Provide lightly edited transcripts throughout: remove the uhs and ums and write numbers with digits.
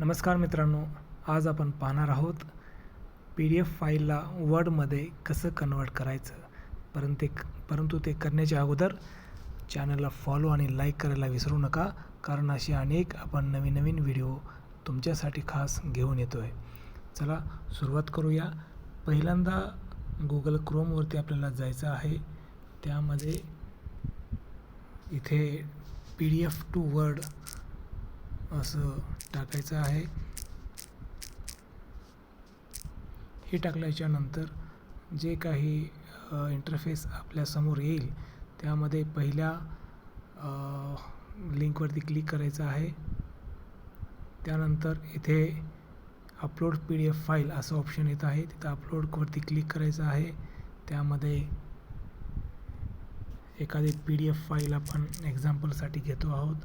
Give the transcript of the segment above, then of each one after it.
नमस्कार मित्रांनो, आज आपण पाहणार आहोत PDF फाईलला वर्डमध्ये कसं कन्वर्ट करायचं. परंतु ते करण्याच्या अगोदर चॅनलला फॉलो आणि लाईक करायला विसरू नका, कारण असे अनेक आपण नवीन व्हिडिओ तुमच्यासाठी खास घेऊन येतो आहे. चला सुरुवात करूया. पहिल्यांदा Google Chromeवरती आपल्याला जायचं आहे. त्यामध्ये इथे PDF to Word असं टाकायचं आहे. हे टाकल्याच्या नंतर जे काही इंटरफेस आपल्या समोर येईल त्यामध्ये पहिल्या लिंकवरती क्लिक करायचं आहे. त्यानंतर इथे अपलोड PDF फाईल असं ऑप्शन येत आहे. तिथं अपलोडवरती क्लिक करायचं आहे. त्यामध्ये एखादी PDF फाईल आपण एक्झाम्पलसाठी घेतो आहोत.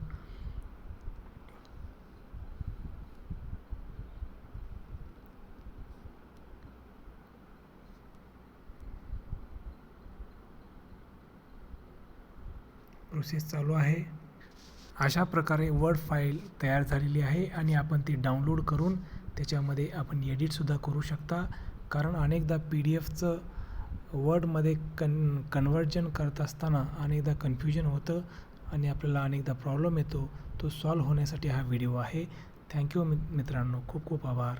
प्रोसेस चालू आहे. अशा प्रकारे वर्ड फाईल तयार झालेली आहे आणि आपण ती डाउनलोड करून त्याच्यामध्ये आपण एडिटसुद्धा करू शकता. कारण अनेकदा PDFचं वर्डमध्ये कन्वर्जन करत असताना अनेकदा कन्फ्युजन होतं आणि आपल्याला अनेकदा प्रॉब्लेम येतो. तो सॉल्व्ह होण्यासाठी हा व्हिडिओ आहे. थँक्यू मित्रांनो, खूप खूप आभार.